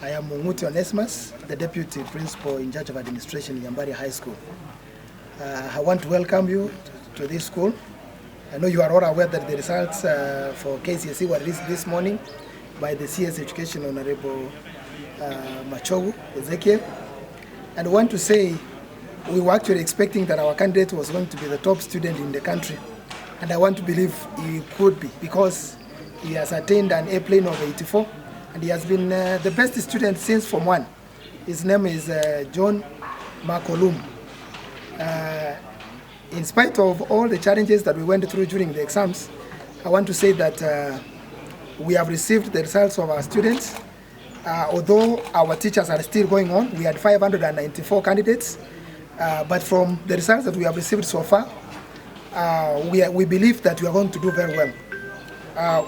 I am Munguti Onesimus, the Deputy Principal in charge of Administration in Nyambaria High School. I want to welcome you to this school. I know you are all aware that the results for KCSE were released this morning by the CS Education Honorable Machogu Ezekiel. And I want to say we were actually expecting that our candidate was going to be the top student in the country. And I want to believe he could be, because he has attained an A plane of 84. And he has been the best student since Form 1. His name is John Makolum. In spite of all the challenges that we went through during the exams, I want to say that we have received the results of our students. Although our teachers are still going on, we had 594 candidates. But from the results that we have received so far, we believe that we are going to do very well.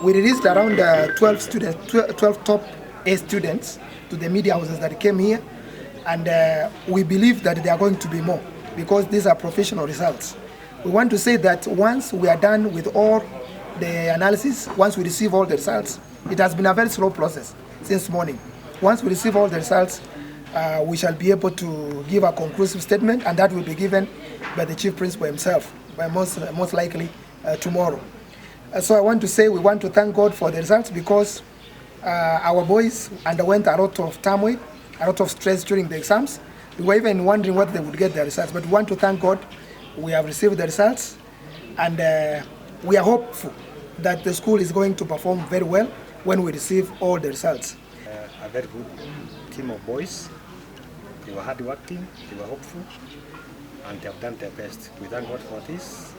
We released around 12 top A students to the media houses that came here, and we believe that there are going to be more, because these are professional results. We want to say that once we are done with all the analysis, once we receive all the results, it has been a very slow process since morning. Once we receive all the results, we shall be able to give a conclusive statement, and that will be given by the Chief Principal himself, by most likely tomorrow. So I want to say we want to thank God for the results, because our boys underwent a lot of turmoil, a lot of stress during the exams. We were even wondering whether they would get the results, but we want to thank God we have received the results, and we are hopeful that the school is going to perform very well when we receive all the results. A very good team of boys. They were hardworking, they were hopeful, and they have done their best. We thank God for this,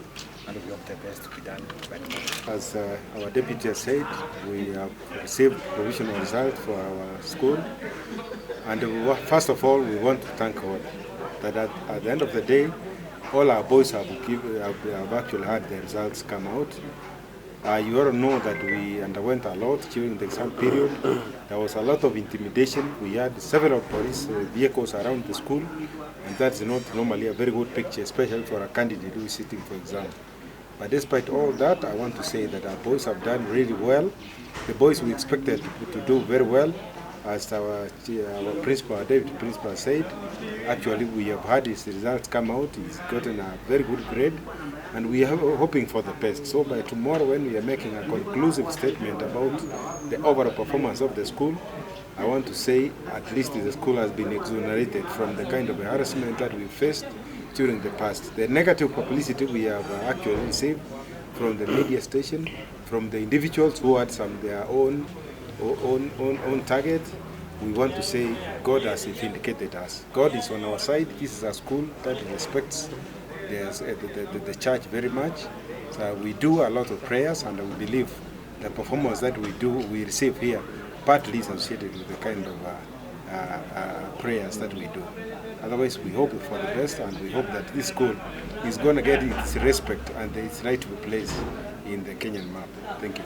and we hope the best to be done by tomorrow. As our deputy has said, we have received provisional results for our school, and first of all, we want to thank God that at the end of the day, all our boys have actually had the results come out. You all know that we underwent a lot during the exam period. There was a lot of intimidation. We had several police vehicles around the school, and that's not normally a very good picture, especially for a candidate who is sitting for exam. But despite all that, I want to say that our boys have done really well. The boys we expected to do very well, as our principal, our deputy principal said. Actually, we have had his results come out. He's gotten a very good grade, and we are hoping for the best. So by tomorrow, when we are making a conclusive statement about the overall performance of the school, I want to say at least the school has been exonerated from the kind of harassment that we faced during the past. The negative publicity we have actually received from the media station, from the individuals who had their own target. We want to say God has vindicated us. God is on our side. This is a school that respects the church very much. So we do a lot of prayers, and we believe the performance that we receive here partly is associated with the kind of prayers that we do. Otherwise, we hope for the best, and we hope that this school is going to get its respect and its rightful place in the Kenyan map. Thank you.